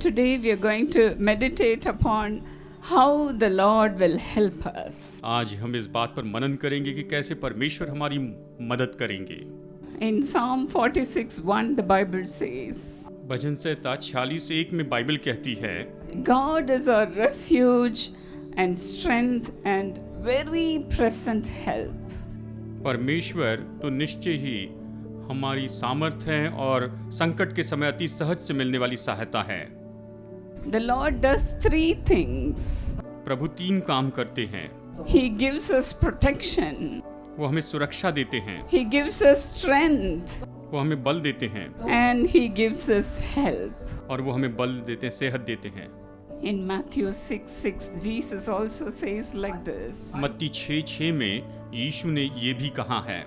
today we are going to meditate upon how the Lord will help us. आज हम इस बात पर मनन करेंगे कि कैसे परमेश्वर हमारी मदद करेंगे। In Psalm 46:1 the Bible says, भजन संहिता 46:1 में बाइबल कहती है, God is our refuge and strength and very present help. परमेश्वर तो निश्चय ही हमारी सामर्थ है और संकट के समय अति सहज से मिलने वाली सहायता है। The Lord does three things. प्रभु 3 काम करते हैं। He gives us protection. वो हमें सुरक्षा देते हैं, He gives us strength. वो हमें बल देते हैं And He gives us help. और वो हमें बल देते हैं, सेहत देते हैं। In Matthew 6:6, Jesus also says like this. मत्ती 6:6 में यीशु ने ये भी कहा है,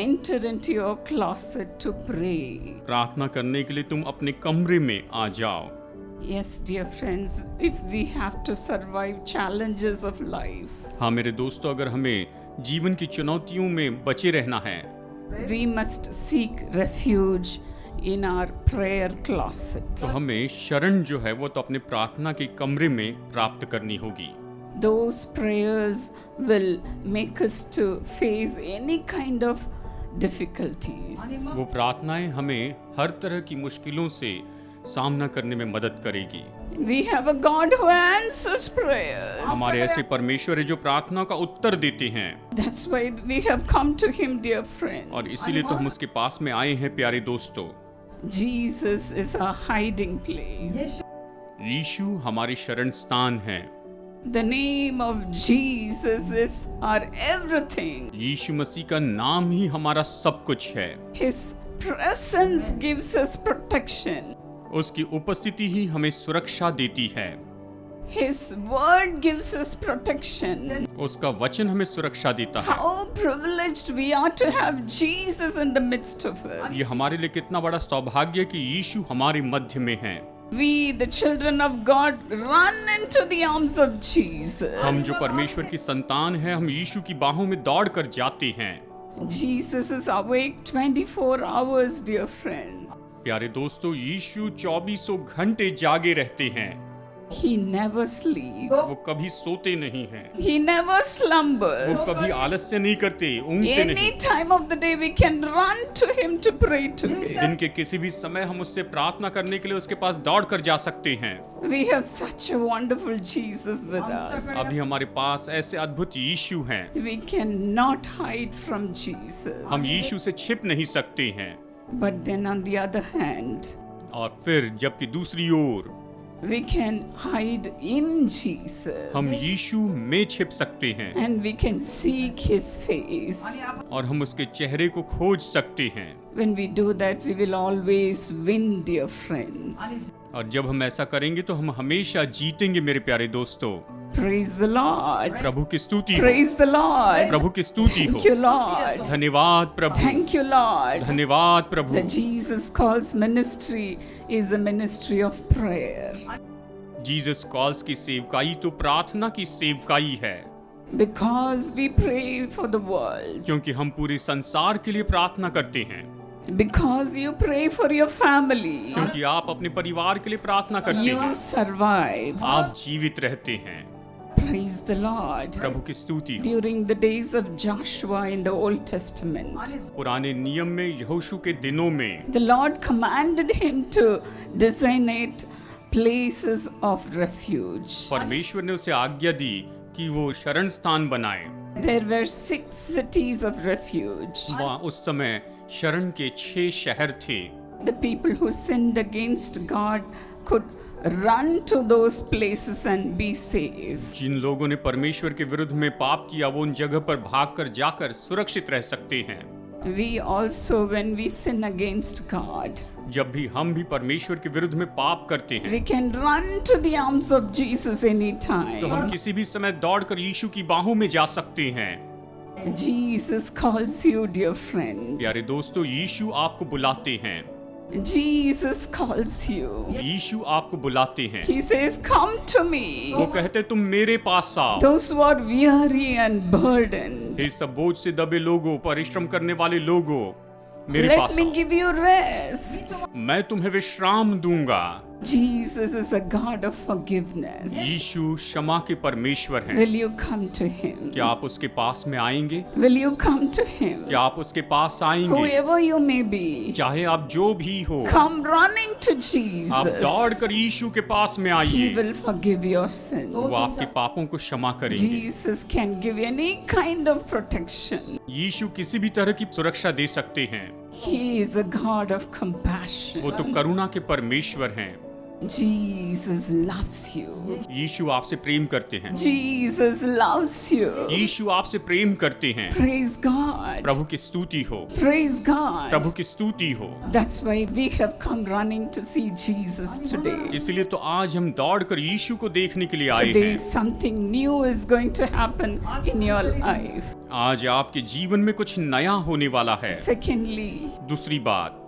Enter into your closet to pray. प्रार्थना करने के लिए तुम अपने कमरे में आ जाओ। Yes, dear friends, if we have to survive challenges of life, हाँ मेरे दोस्तों, अगर हमें जीवन की चुनौतियों में बचे रहना है we must seek refuge in our prayer closet. तो हमें शरण जो है वो तो अपने प्रार्थना के कमरे में प्राप्त करनी होगी। Those prayers will make us to face any kind of difficulties. वो प्रार्थनाएं हमें हर तरह की मुश्किलों से सामना करने में मदद करेगी। We have a God who answers prayers. हमारे ऐसे परमेश्वर है जो प्रार्थना का उत्तर देते हैं, That's why we have come to Him, dear friends. और इसीलिए तो हम उसके पास में आए हैं प्यारे दोस्तों। Jesus is our hiding place. यीशु हमारे शरण स्थान है। The name of Jesus is our everything. यीशु मसीह का नाम ही हमारा सब कुछ है। His presence gives us protection. उसकी उपस्थिति ही हमें सुरक्षा देती है। His word gives us protection. उसका वचन हमें सुरक्षा देता है। How privileged we are to have Jesus in the midst of us. ये हमारे लिए कितना बड़ा सौभाग्य है कि यीशु हमारे मध्य में है। We, the children of God, run into the arms of Jesus. हम जो परमेश्वर की संतान हैं, हम यीशु की बाहों में दौड़ कर जाते हैं। Jesus is awake 24 hours, dear friends. प्यारे दोस्तों, यीशु 24 घंटे जागे रहते हैं। He never sleeps. वो कभी सोते नहीं हैं, He never वो slumbers. कभी आलस्य नहीं करते, ऊँगते Any नहीं। time of the day we can run to Him to pray to Him. दिन के किसी भी समय हम उससे प्रार्थना करने के लिए उसके पास दौड़ कर जा सकते हैं। We have such a wonderful Jesus with us. अभी हमारे पास ऐसे अद्भुत यीशु हैं, We cannot hide from Jesus. हम यीशु से छिप नहीं सकते हैं। But then on the other hand, और फिर जबकि दूसरी ओर we can hide in Jesus. हम यीशु में छिप सकते हैं And we can seek His face. और हम उसके चेहरे को खोज सकते हैं। When we do that, we will always win, dear friends. और जब हम ऐसा करेंगे तो हम हमेशा जीतेंगे मेरे प्यारे दोस्तों। Praise the Lord. प्रभु की स्तुति हो, Praise the Lord. प्रभु की स्तुति हो। Thank you, Lord. धन्यवाद प्रभु, Thank you, Lord. धन्यवाद प्रभु। The Jesus Calls ministry is a ministry of prayer. Jesus calls की सेवकाई तो प्रार्थना की सेवकाई है, Because we pray for the world. क्योंकि हम पूरे संसार के लिए प्रार्थना करते हैं, Because you pray for your family. क्योंकि आप अपने परिवार के लिए प्रार्थना करते You हैं, survive. आप जीवित रहते हैं। Praise the Lord. प्रभु की स्तुति हो। During the days of Joshua in the Old Testament, पुराने नियम में यहोशू के दिनों में the Lord commanded him to designate places of refuge. परमेश्वर ने उसे आज्ञा दी कि वो शरण स्थान बनाए। There were 6 cities of refuge. वहाँ उस समय शरण के 6 शहर थे। The people who sinned against God could run to those places and be saved. जिन लोगों ने परमेश्वर के विरुद्ध में पाप किया, वो उन जगह पर भागकर जाकर सुरक्षित रह सकते हैं। We also, when we sin against God, जब भी हम भी परमेश्वर के विरुद्ध में पाप करते हैं, we can run to the arms of Jesus तो anytime. हम किसी भी समय दौड़कर यीशु की बाहों में जा सकते हैं। Jesus calls you, dear friend. प्यारे दोस्तों, यीशु आपको बुलाते हैं। Jesus calls you. यीशु आपको बुलाते हैं। He says, "Come to me, वो कहते तुम मेरे पास आओ। those who are weary and burdened. हे सब बोझ से दबे लोगों, परिश्रम करने वाले लोगों, मेरे Let पास me आओ। give you rest." मैं तुम्हें विश्राम दूंगा। Jesus is a God of forgiveness. यीशु क्षमा के परमेश्वर हैं। Will you come to him? क्या आप उसके पास में आएंगे? Will you come to him? क्या आप उसके पास आएंगे? Whoever you may be, चाहे आप जो भी हो, come running to आप Jesus. दौड़ कर यीशु के पास में He आइए। will forgive your वो sins. आपके पापों को क्षमा करेंगे। Jesus can give you any kind of protection. यीशु किसी भी तरह की सुरक्षा दे सकते हैं। He is a God of compassion. वो तो करुणा के परमेश्वर हैं। Jesus loves you. यीशु आपसे प्रेम करते हैं। Jesus loves you. यीशु आपसे प्रेम करते हैं। Praise God. प्रभु की स्तुति हो, Praise God. प्रभु की स्तुति हो। That's why we have come running to see Jesus today. इसलिए तो आज हम दौड़ कर यीशु को देखने के लिए आए Today हैं। something new is going to happen in your life. आज आपके जीवन में कुछ नया होने वाला है। Secondly, दूसरी बात,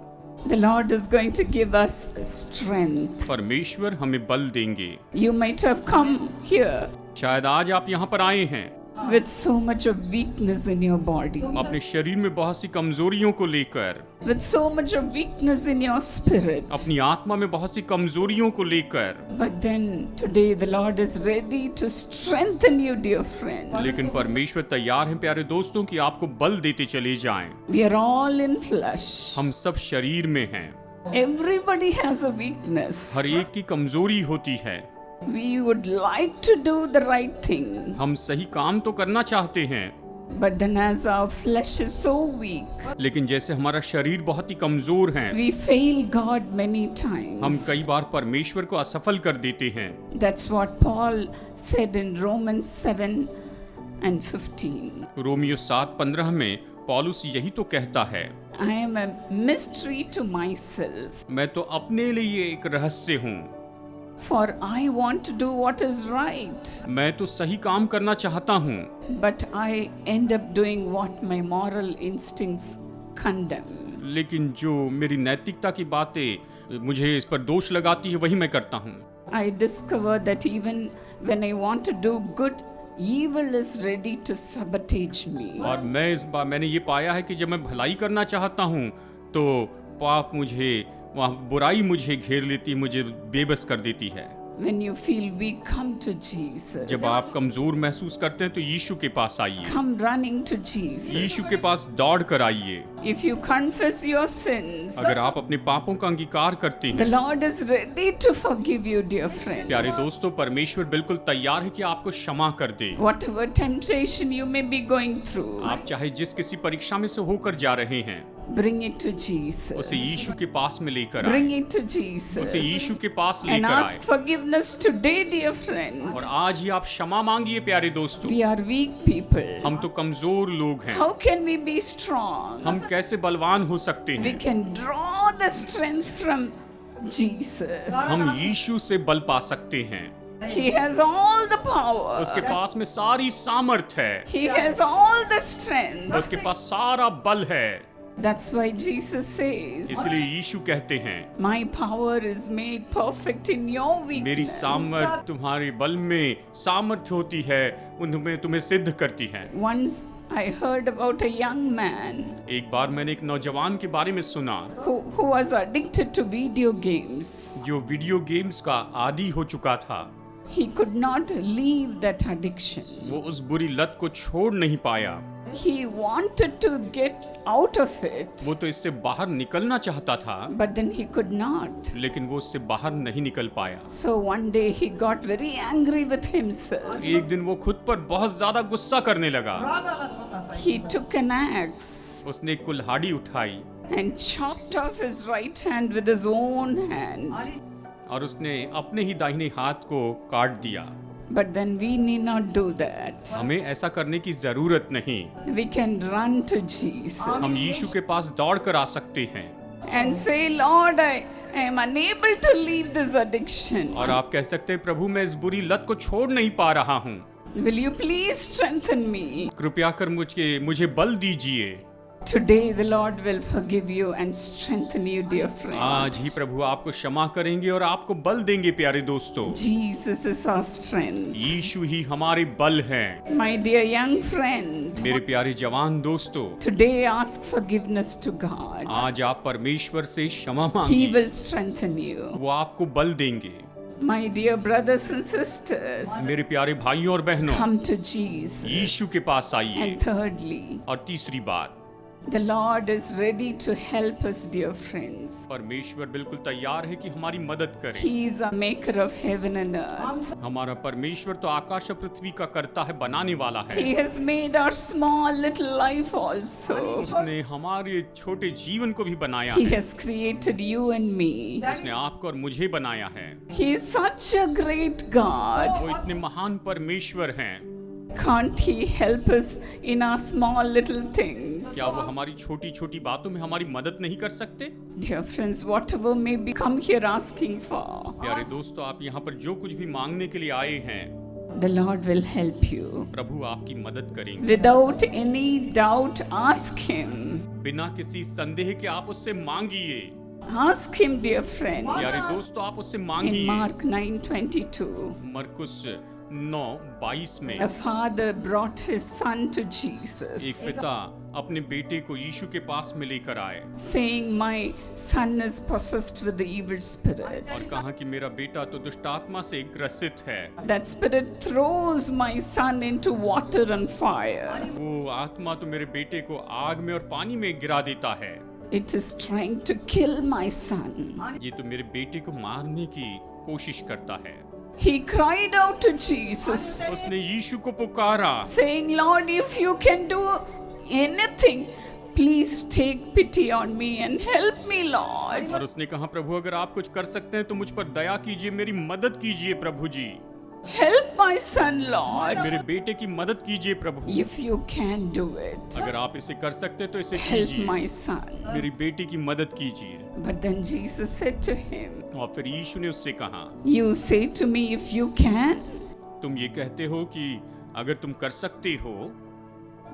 the Lord is going to give us strength. परमेश्वर हमें बल देंगे। You might have come here शायद आज आप यहाँ पर आए हैं with so much of weakness in your body, अपने शरीर में बहुत सी कमजोरियों को लेकर, with so much of weakness in your spirit. अपनी आत्मा में बहुत सी कमजोरियों को लेकर। But then today the Lord is ready to strengthen you, dear friends. लेकिन परमेश्वर तैयार हैं प्यारे दोस्तों कि आपको बल देते चले जाएं। We are all in flesh. हम सब शरीर में हैं। Everybody has a weakness. हर एक की कमजोरी होती है। We would like to do the right thing. हम सही काम तो करना चाहते हैं, But then as our flesh is so weak, लेकिन जैसे हमारा शरीर बहुत ही कमजोर है, we fail God many हम times. कई बार परमेश्वर को असफल कर देते हैं। That's what Paul said in Romans 7:15. Romeo 7:15 में पौलुस यही तो कहता है, I am a mystery to myself, मैं तो अपने लिए एक रहस्य हूँ। for I want to do what is right, मैं तो सही काम करना चाहता हूँ, but I end up doing what my moral instincts condemn. लेकिन जो मेरी नैतिकता की बातें मुझे इस पर दोष लगाती है वही मैं करता हूँ। I discover that even when I want to do good, evil is ready to sabotage me. और मैंने ये पाया है कि जब मैं भलाई करना चाहता हूँ तो पाप मुझे, वहाँ बुराई मुझे घेर लेती है, मुझे बेबस कर देती है। When you feel weak, come to Jesus. जब आप कमजोर महसूस करते हैं तो यीशु के पास आइए। Come running to Jesus. यीशु के पास दौड़ कर आइए। If you confess your sins, अगर आप अपने पापों का अंगीकार करते the हैं, Lord is ready to forgive you, dear friend. प्यारे दोस्तों, परमेश्वर बिल्कुल तैयार है कि आपको क्षमा कर दे। Whatever temptation you may be going through, आप चाहे जिस किसी परीक्षा में से होकर जा रहे हैं, bring it to Jesus. उसे यीशु के पास में लेकर आए। Bring it to Jesus. उसे यीशु के पास And लेकर ask आए। forgiveness today, dear friend. और आज ही आप क्षमा मांगिए प्यारे दोस्तों। We are weak people. हम तो कमजोर लोग हैं। How can we be strong? हम कैसे बलवान हो सकते We हैं? can draw the strength from Jesus. हम यीशु से बल पा सकते हैं। He has all the उसके power. पास में सारी सामर्थ है, He has all the strength. उसके पास सारा बल है। That's why Jesus says, इसलिए यीशु कहते हैं, my power is made perfect in your मेरी weakness. सामर्थ तुम्हारे बल में सामर्थ होती है, उनमें तुम्हें सिद्ध करती है। Once I heard about a young man एक बार मैंने एक नौजवान के बारे में सुना who was addicted to video games. जो वीडियो गेम्स का आदी हो चुका था। He could not leave that addiction. वो उस बुरी लत को छोड़ नहीं पाया। He wanted to get out of it, वो तो इससे बाहर निकलना चाहता था, but then he could not. लेकिन वो उससे बाहर नहीं निकल पाया। So one day he got very angry with himself. एक दिन वो खुद पर बहुत ज्यादा गुस्सा करने लगा। He took an axe उसने एक कुल्हाड़ी उठाई and chopped off his right hand with his own hand. और उसने अपने ही दाहिने हाथ को काट दिया। But then we need not do that. हमें ऐसा करने की जरूरत नहीं। We can run to Jesus हम यीशु के पास दौड़ कर आ सकते हैं and say, Lord, I am unable to leave this addiction. और आप कह सकते हैं, प्रभु मैं इस बुरी लत को छोड़ नहीं पा रहा हूँ, Will you please strengthen me? कृपया कर मुझे बल दीजिए। Today the Lord will forgive you and strengthen you, dear friend. आज ही प्रभु आपको क्षमा करेंगे और आपको बल देंगे प्यारे दोस्तों। Jesus is our strength. यीशु ही हमारे बल हैं। My dear young friend, मेरे प्यारे जवान दोस्तों, today ask forgiveness to God. आज आप परमेश्वर से क्षमा He मांगिए, will strengthen you. वो आपको बल देंगे। My dear brothers and sisters, मेरे प्यारे भाइयों और बहनों, come to Jesus. यीशु के पास आइए। And thirdly, और तीसरी बात, the Lord is ready to help us, dear friends. परमेश्वर बिल्कुल तैयार है कि हमारी मदद करे। He is a maker of heaven and earth. हमारा परमेश्वर तो आकाश और पृथ्वी का करता है, बनाने वाला है। He has made our small little life also. उसने हमारे छोटे जीवन को भी बनाया He है। has created you and me. उसने आपको और मुझे बनाया है। He is such a great God. वो इतने महान परमेश्वर हैं। Can't He help us in our small little things? क्या वो हमारी छोटी छोटी बातों में हमारी मदद नहीं कर सकते? Dear friends, whatever may be come here asking for, प्यारे दोस्तों, आप यहाँ पर जो कुछ भी मांगने के लिए आए हैं, the Lord will help you. प्रभु आपकी मदद करेंगे। Without any doubt, ask Him. बिना किसी संदेह के आप उससे मांगिए। Ask Him, dear friend. प्यारे दोस्तों, आप उससे In मांगिए। Mark 9:22, मरकुस 9:22 में a father brought his son to एक Jesus, पिता अपने बेटे को यीशु के पास में लेकर आए saying, "My son is possessed with the evil spirit. और कहा कि मेरा बेटा तो दुष्टात्मा से ग्रसित है। That spirit throws my son into water and fire. वो आत्मा तो मेरे बेटे को आग में और पानी में गिरा देता है। It is trying to kill my son." ये तो मेरे बेटे को मारने की कोशिश करता है। He cried out to Jesus, उसने यीशु को पुकारा, saying, "Lord, if you can do anything, please take pity on me and help me, Lord." और उसने कहा, प्रभु अगर आप कुछ कर सकते हैं तो मुझ पर दया कीजिए, मेरी मदद कीजिए प्रभु जी। Help my son, Lord. मेरे बेटे की मदद कीजिए प्रभु। If you can do it, अगर आप इसे कर सकते हैं तो इसे help कीजिए, my son. मेरी बेटी की मदद कीजिए। But then Jesus said to him, और फिर यीशु ने उससे कहा, "You say to me, if you can, तुम ये कहते हो कि अगर तुम कर सकते हो,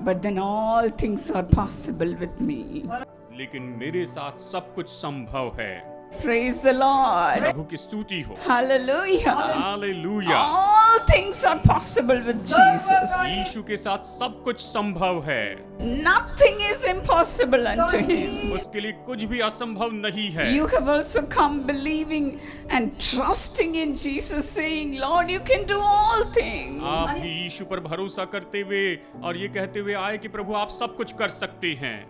but then all things are possible with me." लेकिन मेरे साथ सब कुछ संभव है। Praise the Lord. प्रभु की स्तुति हो। Hallelujah. Hallelujah. All things are possible with Jesus. यीशु के साथ सब कुछ संभव है। Nothing is impossible unto Him. उसके लिए कुछ भी असंभव नहीं है। You have also come believing and trusting in Jesus, saying, "Lord, you can do all things." आप भी यीशु पर भरोसा करते हुए और ये कहते हुए आए कि प्रभु आप सब कुछ कर सकते हैं।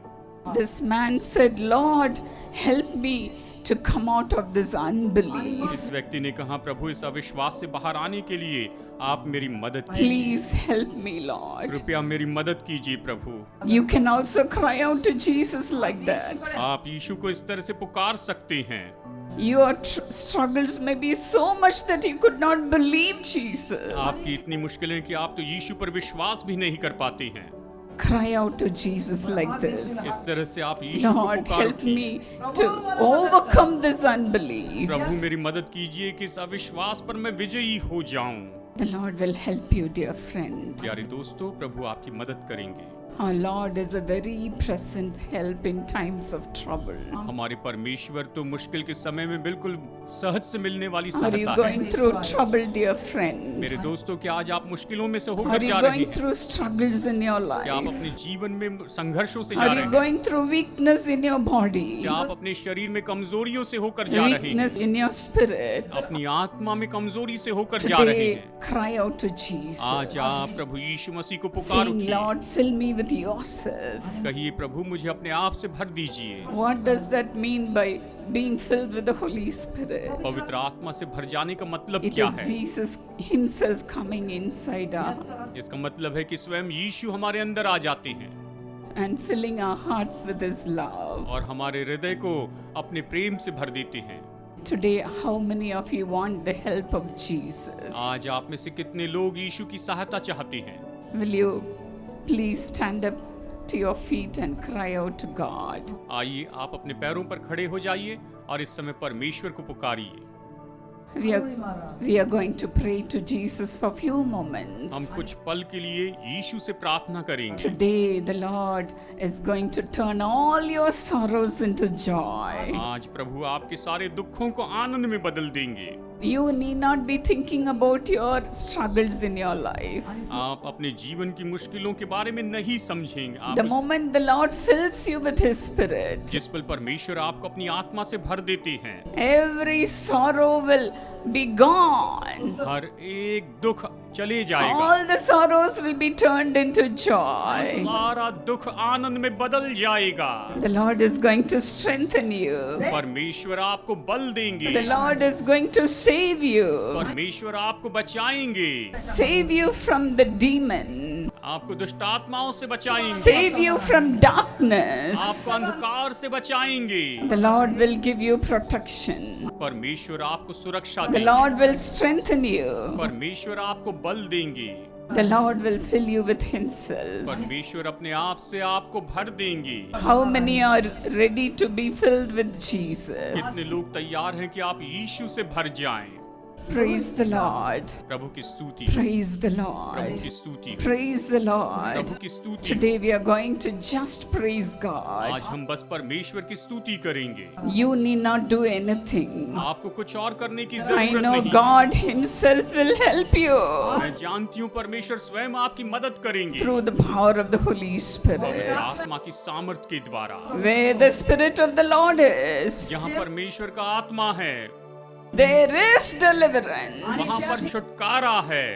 This man said, "Lord, help me to come out of this unbelief. इस व्यक्ति ने कहा, प्रभु इस अविश्वास से बाहर आने के लिए आप मेरी मदद कीजिए। Please help me, Lord." कृपया मेरी मदद कीजिए प्रभु। You can also cry out to Jesus like that. आप यीशु को इस तरह से पुकार सकते हैं। Your struggles may be so much that you could not believe Jesus. आपकी इतनी मुश्किलें कि आप तो यीशु पर विश्वास भी नहीं कर पाते हैं। Cry out to Jesus like this. इस तरह से आप यीशु को Lord, पुकार help उठिए। me to overcome this unbelief. प्रभु मेरी मदद कीजिए कि इस अविश्वास पर मैं विजयी हो जाऊं। The Lord will help you, dear friend. प्यारे दोस्तों, प्रभु आपकी मदद करेंगे। Our Lord is a very present help in times of trouble. हमारे परमेश्वर तो मुश्किल के समय में बिल्कुल सहज से मिलने वाली Are you सहायता going है। through trouble, dear friend? मेरे दोस्तों, क्या आज आप मुश्किलों में से Are होकर you जा रहे going हैं? through struggles in your क्या आप life? अपने जीवन में संघर्षों से जा Are रहे you हैं? going through weakness in your body? क्या आप अपने शरीर में कमजोरियों से होकर जा रहे हैं? Weakness in your spirit? अपनी आत्मा में कमजोरी से होकर जा रहे Today, हैं? cry out to Jesus. आज आप प्रभु यीशु मसीह को पुकार Saying, उठिए। "Lord, fill me with yourself." कहिए, प्रभु मुझे अपने आप से भर दीजिए। What does that mean by being filled with the Holy Spirit? पवित्र आत्मा से भर जाने का मतलब It क्या is है? Jesus Himself coming inside us इसका मतलब है कि स्वयं यीशु हमारे अंदर आ जाते हैं and filling our hearts with His love. और हमारे हृदय को अपने प्रेम से भर देते हैं। Today, how many of you want the help of Jesus? आज आप में से कितने लोग यीशु की सहायता चाहते हैं? Will you please stand up to your feet and cry out to God? आइए आप अपने पैरों पर खड़े हो जाइए और इस समय परमेश्वर को पुकारिए। We are going to pray to Jesus for few moments. हम कुछ पल के लिए यीशु से प्रार्थना करेंगे। Today the Lord is going to turn all your sorrows into joy. आज प्रभु आपके सारे दुखों को आनंद में बदल देंगे। You need not be thinking about your struggles in your life. आप अपने जीवन की मुश्किलों के बारे में नहीं समझेंगे। The आप moment the Lord fills you with His Spirit, जिस पल परमेश्वर आपको अपनी आत्मा से भर देते हैं, every sorrow will be gone. हर एक दुख चले जाएगा। All the sorrows will be turned into joy. सारा दुख आनंद में बदल जाएगा। The Lord is going to strengthen you. परमेश्वर आपको बल देंगे। The Lord is going to save you. परमेश्वर आपको बचाएंगे। Save you from the demon. आपको दुष्ट आत्माओं से बचाएंगे। Save you from darkness. आपको अंधकार से बचाएंगे। The Lord will give you protection. परमेश्वर आपको सुरक्षा The देंगे। Lord will strengthen you. परमेश्वर आपको बल देंगे। The Lord will fill you with Himself. परमेश्वर अपने आप से आपको भर देंगे। How many are ready to be filled with Jesus? कितने लोग तैयार हैं कि आप यीशु से भर जाएं? Praise the Lord. प्रभु की स्तुति। Praise the Prabhu Lord. की स्तुति। Praise the Prabhu Lord. की स्तुति। Today we are going to just praise आज God. हम बस परमेश्वर की स्तुति करेंगे। You need not do anything. आपको कुछ और करने की I जरूरत know नहीं। God Himself will help you मैं जानती हूँ परमेश्वर स्वयं आपकी मदद करेंगे। through the power of the Holy पवित्र Spirit. आत्मा की सामर्थ के द्वारा। Where the Spirit of the Lord is, जहाँ परमेश्वर का आत्मा है, there is deliverance. वहाँ पर छुटकारा है।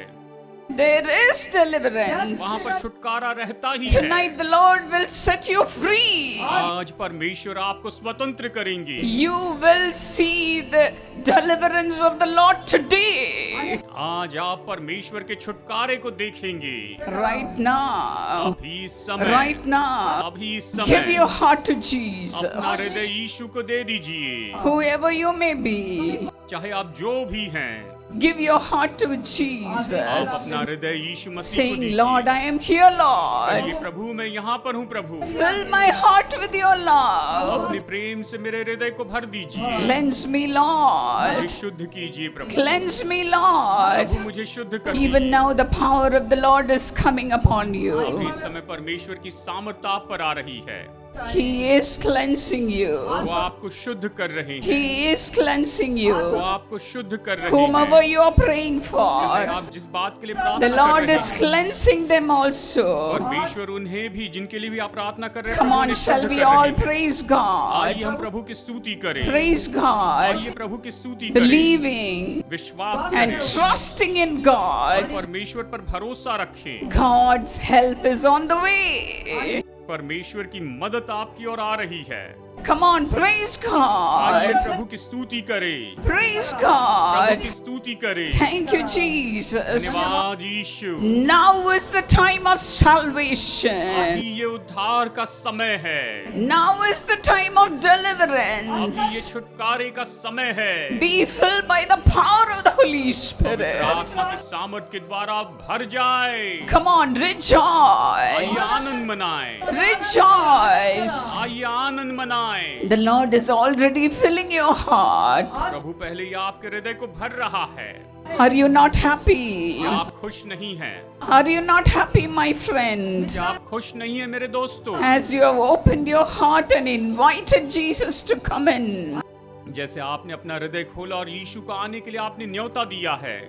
There is deliverance. वहाँ पर छुटकारा रहता ही है। Tonight the Lord will set you free. आज परमेश्वर आपको स्वतंत्र करेंगे। You will see the deliverance of the Lord today. आज आप परमेश्वर के छुटकारे को देखेंगे। Right now. अभी इस समय, Right now. अभी इस Give समय your heart to अपना Jesus. हृदय यीशु को दे दीजिए। Whoever you may be, चाहे आप जो भी हैं, give your heart to आप Jesus. अपना हृदय यीशु मसीह को Saying, दीजिए। Lord, I am here, कहिए, Lord. प्रभु मैं यहाँ पर हूँ प्रभु। Fill my heart with your love. अपने प्रेम से मेरे हृदय को भर दीजिए। Cleanse me, मुझे Lord. शुद्ध कीजिए प्रभु। Cleanse me, Lord. प्रभु मुझे शुद्ध कर Even दीजिए। now, the power of the Lord is coming upon अभी you. इस समय परमेश्वर की सामर्थ आप पर आ रही है। He is cleansing you. वो आपको शुद्ध कर रहे हैं। He is cleansing वो you. आपको शुद्ध कर रहे Whomever हैं। you are praying चाहे for, आप जिस बात के लिए the प्रार्थना कर Lord रहे is हैं, cleansing them also. परमेश्वर उन्हें भी जिनके लिए भी आप प्रार्थना कर रहे हैं, Come प्रभु on, उन्हें shall शुद्ध we कर all रहे हैं। praise आइए हम God? प्रभु की स्तुति करें। Praise God. आइए प्रभु की स्तुति करें। Believing विश्वास and करें trusting in और God. परमेश्वर पर भरोसा रखें। God's help is on the way. परमेश्वर की मदद आपकी ओर आ रही है। Come on, praise आइए God. प्रभु की स्तुति करें। Praise प्रभु God. की स्तुति करें। Thank you, Jesus. धन्यवाद यीशु। Now is the time of salvation. अभी ये उद्धार का समय है। Now is the time of अभी ये deliverance. छुटकारे का समय है। Be filled by the power of the Holy पवित्र Spirit. आत्मा की सामर्थ के द्वारा भर जाए। Come on, आइए rejoice. आनंद मनाएं। Rejoice. आइए आनंद मनाएं। The Lord is already filling your heart. प्रभु पहले ही आपके हृदय को भर रहा है। Are you not happy? आप खुश नहीं हैं? Are you not happy, my friend? क्या आप खुश नहीं हैं मेरे दोस्तों? As you have opened your heart and invited Jesus to come in. जैसे आपने अपना हृदय खोला और यीशु को आने के लिए आपने न्योता दिया है,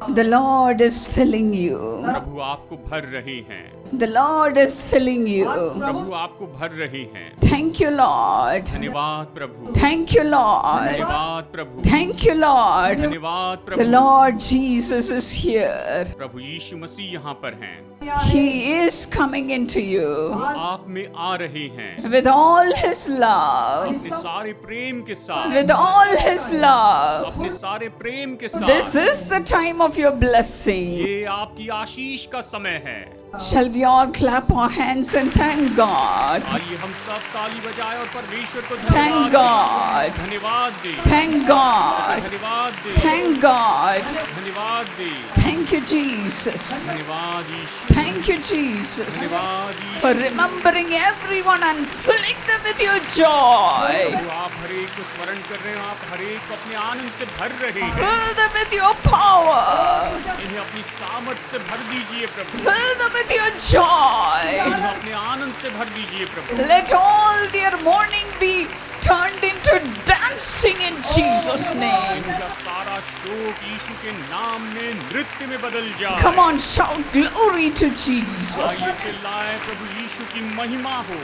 The Lord is filling you. प्रभु आपको भर रहे हैं। The Lord is filling you. प्रभु आपको भर रहे हैं। Thank you, Lord. धन्यवाद प्रभु। Thank you, Lord. धन्यवाद प्रभु। Thank you, Lord. धन्यवाद The Prabhu. Lord Jesus is here. प्रभु यीशु मसीह यहाँ पर हैं। He is coming into you आप में आ रहे हैं with all His love. अपने सारे प्रेम के साथ। With all His love. अपने सारे प्रेम के This साथ। is the time of your blessing. ये आपकी आशीष का समय है। Shall we all clap our hands and thank God? आइए हम सब ताली बजाएं और परमेश्वर को Thank God. धन्यवाद दें, Thank God. धन्यवाद दें, Thank God. धन्यवाद दें, Thank you, Jesus. धन्यवाद यीशु, Thank you, Jesus, धन्यवाद यीशु। for remembering everyone and filling them with your joy. प्रभु आप हर एक को स्मरण कर रहे हैं, आप हर एक को अपने आनंद से भर रहे हैं। Fill them with your power. इन्हें अपनी सामर्थ से भर दीजिए प्रभु, Fill them with your joy. इन्हें अपने आनंद से भर दीजिए प्रभु। Let all their mourning be turned into dancing in Jesus' name. इनका सारा शोक यीशु के नाम में नृत्य में बदल जाए। Come on, shout glory to Jesus. आइए चिल्लाएं, प्रभु यीशु की महिमा हो।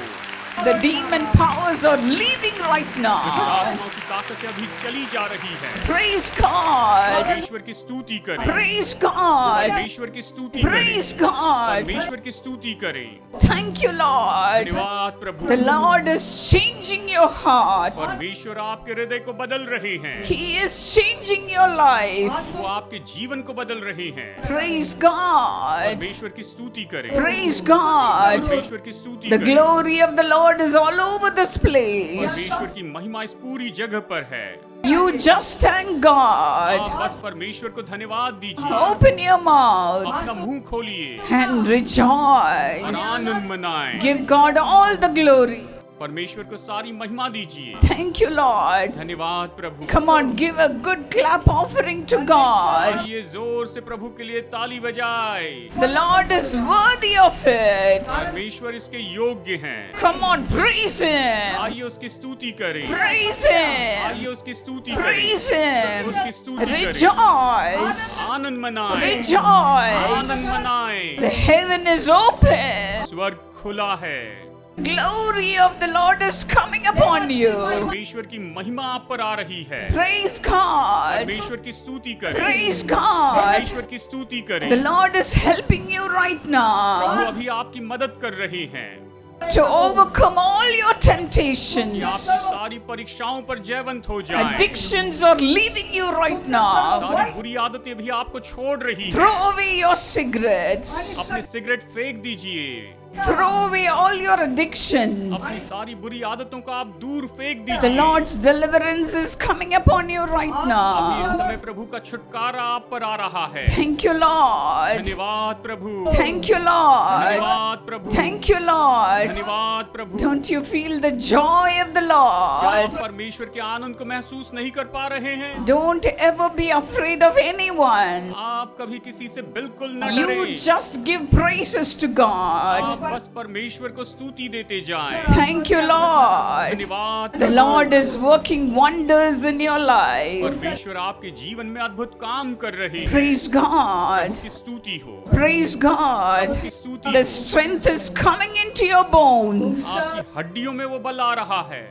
The demon powers are leaving right now. आत्माओं की ताकतें अभी चली जा रही है। Praise God. परमेश्वर की स्तुति करें, Praise God. परमेश्वर की स्तुति करें, Praise God. परमेश्वर की स्तुति करें। Thank you, Lord. धन्यवाद प्रभु। The Lord is changing your heart. परमेश्वर आपके हृदय को बदल रहे हैं, He is changing your life. वो आपके जीवन को बदल रहे हैं। Praise God. परमेश्वर की स्तुति करें, Praise God. परमेश्वर की स्तुति The करें। glory of the Lord is all over this place. परमेश्वर की महिमा इस पूरी जगह पर है। You just thank God. आप बस परमेश्वर को धन्यवाद दीजिए, Open your mouth अपना मुंह खोलिए and और rejoice. आनंद मनाएं। Give God all the glory. परमेश्वर को सारी महिमा दीजिए। Thank you, Lord. धन्यवाद प्रभु। Come on, give a good clap offering to God. आइए जोर से प्रभु के लिए ताली बजाए। The Lord is worthy of it. परमेश्वर इसके योग्य हैं। Come on, praise Him. आइए उसकी स्तुति करें, Praise Him. आइए उसकी स्तुति करें, Praise Him. उसकी स्तुति करें। Rejoice. आनंद मनाएं, Rejoice. आनंद मनाएं। The heaven is open. स्वर्ग खुला है, Glory of the Lord is coming upon you. परमेश्वर की महिमा आप पर आ रही है। Praise God. परमेश्वर की स्तुति करें, Praise God. परमेश्वर की स्तुति करें। The Lord is helping you right Prabhu now अभी आपकी मदद कर रहे हैं to overcome all your कि temptations. आपकी सारी परीक्षाओं पर जयवंत हो जाएं। Addictions are leaving you right now. सारी बुरी आदतें भी आपको छोड़ रही हैं। Throw away your cigarettes. अपने सिगरेट फेंक दीजिए, Throw away all your अपनी addictions. सारी बुरी आदतों को आप दूर फेंक The दीजिए। Lord's deliverance is coming upon you right अभी इस now. समय प्रभु का छुटकारा आप पर आ रहा है। Thank you, Lord. धन्यवाद प्रभु, Thank you, Lord. धन्यवाद प्रभु, Thank you, Lord. धन्यवाद प्रभु। Don't you feel the joy of the क्या Lord? आप परमेश्वर के आनंद को महसूस नहीं कर पा रहे हैं? Don't ever be afraid of anyone. आप कभी किसी से बिल्कुल न You डरें। just give praises to God. आप बस परमेश्वर को स्तुति देते जाएं। Thank you, Lord. धन्यवाद The Prabhu. Lord is working wonders in your life. परमेश्वर आपके जीवन में अद्भुत काम कर रहे हैं। Praise God. उसकी स्तुति हो, Praise God. उसकी स्तुति The हो। strength is coming into your bones, आपकी हड्डियों में वो बल आ रहा है,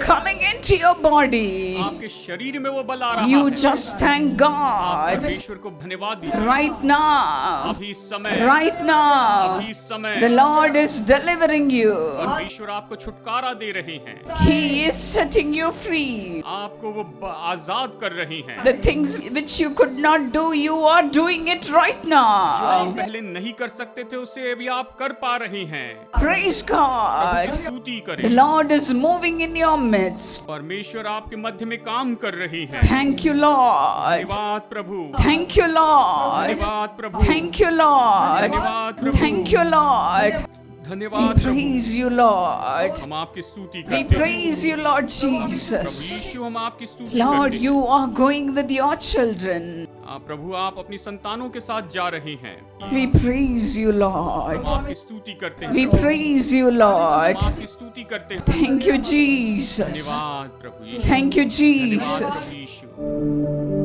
coming into your body. आपके शरीर में वो बल आ रहा You है। just thank आप God परमेश्वर को धन्यवाद दीजिए। right now. अभी इस समय, Right now. अभी इस समय The Lord is delivering you. परमेश्वर आपको छुटकारा दे रहे हैं, He is setting you free. आपको वो आजाद कर रहे हैं। The things which you could not do, you are doing it right जो आप now. पहले नहीं कर सकते थे उसे अभी आप कर पा रहे हैं। Praise God. स्तुति The करें। Lord is moving in your midst. परमेश्वर आपके मध्य में काम कर रही है। Thank you, Lord. धन्यवाद प्रभु, Thank you, Lord. धन्यवाद प्रभु, Thank you, Lord. धन्यवाद प्रभु, Thank you, Lord. We धन्यवाद प्रभु। praise you, Lord. हम आपकी स्तुति We करते हैं। praise you, Lord Prabhu Jesus. यीशु हम आपकी स्तुति Lord, करते हैं। you are going with your children. प्रभु आप अपनी संतानों के साथ जा रहे हैं। We praise you, Lord. हम आपकी स्तुति करते हैं। We praise you, Lord. हम आपकी स्तुति करते हैं। Thank you, Jesus. धन्यवाद प्रभु यीशु। Thank you, धन्यवाद Jesus. प्रभु यीशु।